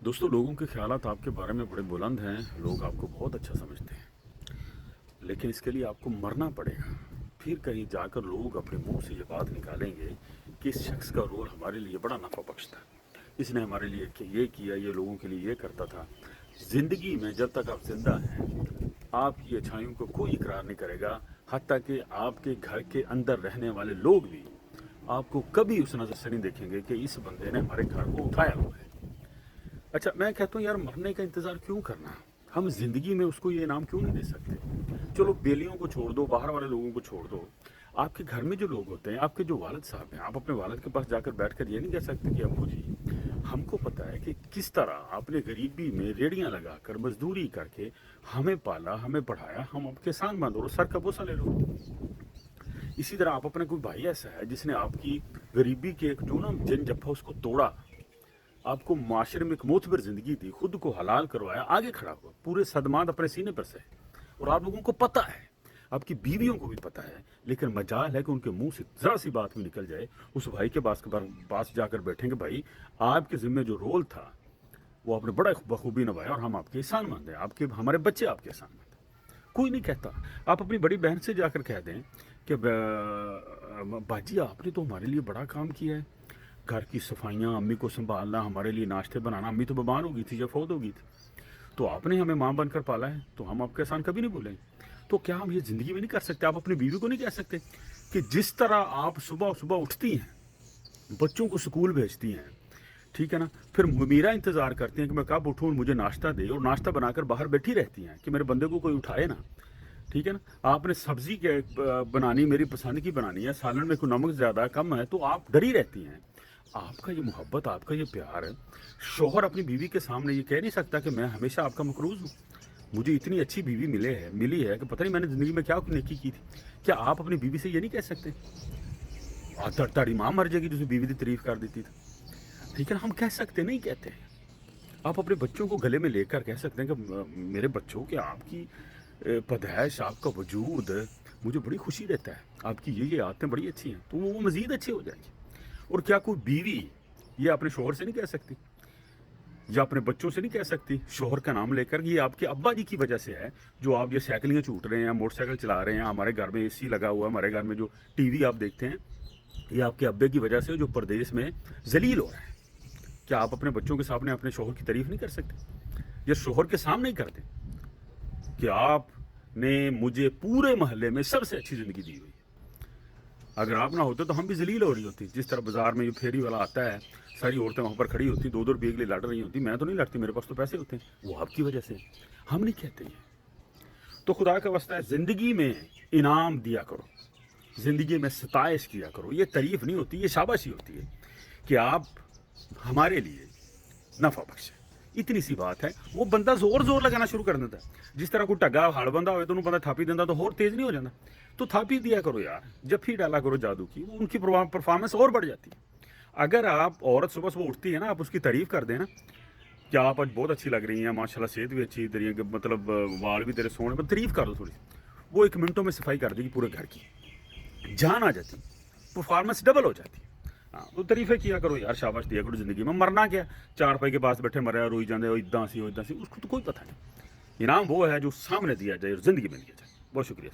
दोस्तों, लोगों के ख्यालात आपके बारे में बड़े बुलंद हैं, लोग आपको बहुत अच्छा समझते हैं, लेकिन इसके लिए आपको मरना पड़ेगा। फिर कहीं जाकर लोग अपने मुंह से ये बात निकालेंगे कि इस शख्स का रोल हमारे लिए बड़ा नफ़ा बख्श था, इसने हमारे लिए ये किया, ये लोगों के लिए ये करता था। ज़िंदगी में जब तक आप जिंदा हैं, आपकी अच्छाइयों को कोई इकरार नहीं करेगा, हत्ता कि आपके घर के अंदर रहने वाले लोग भी आपको कभी उस नज़र से नहीं देखेंगे कि इस बंदे ने हमारे घर को उठाया हुआ है। अच्छा, मैं कहता हूँ यार, मरने का इंतज़ार क्यों करना? हम ज़िंदगी में उसको ये इनाम क्यों नहीं दे सकते? चलो बेलियों को छोड़ दो, बाहर वाले लोगों को छोड़ दो, आपके घर में जो लोग होते हैं, आपके जो वालिद साहब हैं, आप अपने वालिद के पास जाकर बैठकर ये नहीं कह सकते कि अम्मू जी, हमको पता है कि किस तरह आपने गरीबी में रेड़ियाँ लगाकर मजदूरी करके हमें पाला, हमें पढ़ाया, हम आपके एहसानमंद और सर का बोसा ले लो। इसी तरह आप अपने कोई भाई ऐसा है जिसने आपकी गरीबी के एक जो ना जिन जफ्फा उसको तोड़ा, आपको माशरे में एक मोतबर जिंदगी दी, खुद को हलाल करवाया, आगे खड़ा हुआ, पूरे सदमात अपने सीने पर से, और आप लोगों को पता है, आपकी बीवियों को भी पता है, लेकिन मजाल है कि उनके मुंह से जरा सी बात भी निकल जाए, उस भाई के पास जाकर बैठेंगे, भाई आपके जिम्मे जो रोल था वो आपने बड़ा बखूबी निभाया और हम आपके एहसानमंद हैं, आपके हमारे बच्चे आपके एहसानमंद हैं। कोई नहीं कहता। आप अपनी बड़ी बहन से जाकर कह दें कि बाजी आपने तो हमारे लिए बड़ा काम किया है, घर की सफाइयाँ, अम्मी को संभालना, हमारे लिए नाश्ते बनाना, अम्मी तो बीमार हो गई थी या फौत हो गई थी, तो आपने हमें माँ बनकर पाला है, तो हम आपके एहसान कभी नहीं भूलेंगे। तो क्या हम ये ज़िंदगी में नहीं कर सकते? आप अपनी बीवी को नहीं कह सकते कि जिस तरह आप सुबह सुबह उठती हैं, बच्चों को स्कूल भेजती हैं, ठीक है ना, फिर मेरा इंतज़ार करती हैं कि मैं कब उठूँ और मुझे नाश्ता दे, और नाश्ता बनाकर बाहर बैठी रहती हैं कि मेरे बंदे को कोई उठाए ना, ठीक है ना, आपने सब्जी के बनानी मेरी पसंद की बनानी है, सालन में कोई नमक ज़्यादा कम है, तो आप डरी रहती हैं। आपका ये मोहब्बत, आपका ये प्यार है, शौहर अपनी बीवी के सामने ये कह नहीं सकता कि मैं हमेशा आपका मकरूज़ हूँ, मुझे इतनी अच्छी बीवी मिली है कि पता नहीं मैंने ज़िंदगी में क्या नेकी की थी। क्या आप अपनी बीवी से ये नहीं कह सकते? ताड़ी माँ मर जाएगी जिसने बीवी की तारीफ कर देती थी, ठीक है ना, हम कह सकते नहीं कहते। आप अपने बच्चों को गले में लेकर कह सकते हैं कि मेरे बच्चों के आपकी पैदाइश, आपका वजूद मुझे बड़ी खुशी देता है, आपकी ये आदतें बड़ी अच्छी हैं, तो वो मज़ीद अच्छी हो जाएगी। और क्या कोई बीवी ये अपने शोहर से नहीं कह सकती, या अपने बच्चों से नहीं कह सकती शोहर का नाम लेकर कि ये आपके अब्बा जी की वजह से है जो आप ये साइकिलें छूट रहे हैं, मोटरसाइकिल चला रहे हैं, हमारे घर में एसी लगा हुआ है, हमारे घर में जो टीवी आप देखते हैं, ये आपके अब्बे की वजह से जो परदेश में जलील हो रहा है। क्या आप अपने बच्चों के सामने अपने शोहर की तारीफ नहीं कर सकते, या शोहर के सामने ही करते कि आपने मुझे पूरे मोहल्ले में सबसे अच्छी ज़िंदगी दी हुई है? अगर आप ना होते तो हम भी जलील हो रही होती। जिस तरह बाजार में ये फेरी वाला आता है, सारी औरतें वहाँ पर खड़ी होती, 2-2 रुपये के लिए लड़ रही होती, मैं तो नहीं लड़ती, मेरे पास तो पैसे होते हैं, वो आपकी वजह से। हम नहीं कहते ये। तो खुदा का वास्ता है, ज़िंदगी में इनाम दिया करो, ज़िंदगी में सताइश किया करो। ये तारीफ नहीं होती, ये शाबाशी होती है कि आप हमारे लिए नफ़ा बख्श है। इतनी सी बात है। वो बंदा जोर लगाना शुरू कर देता है, जिस तरह कोई टग्गा हाड़ बंदा हो तो उन्होंने बंदा थापी देता तो होर तेज नहीं हो जाता, तो थापी दिया करो यार, जब ही डाला करो जादू की, वो उनकी परफॉर्मेंस और बढ़ जाती है। अगर आप औरत सुबह सुबह उठती है ना, आप उसकी तारीफ कर देना कि आप आज बहुत अच्छी लग रही हैं, माशाल्लाह सेहत भी अच्छी तेरी, मतलब वाल भी तेरे सोने, तारीफ कर दो थोड़ी, वो 1 मिनटों में सफाई कर देगी पूरे घर की, जान आ जाती, परफॉर्मेंस डबल हो जाती है। हाँ, तो तारीफें किया करो यार, शाबाश दिया करो। ज़िंदगी में मरना क्या, 4 रुपए के पास बैठे मरे रोई जाते, इदा सी, उसको तो कोई पता नहीं। इनाम वो है जो सामने दिया जाए और ज़िंदगी में दिया जाए। बहुत शुक्रिया।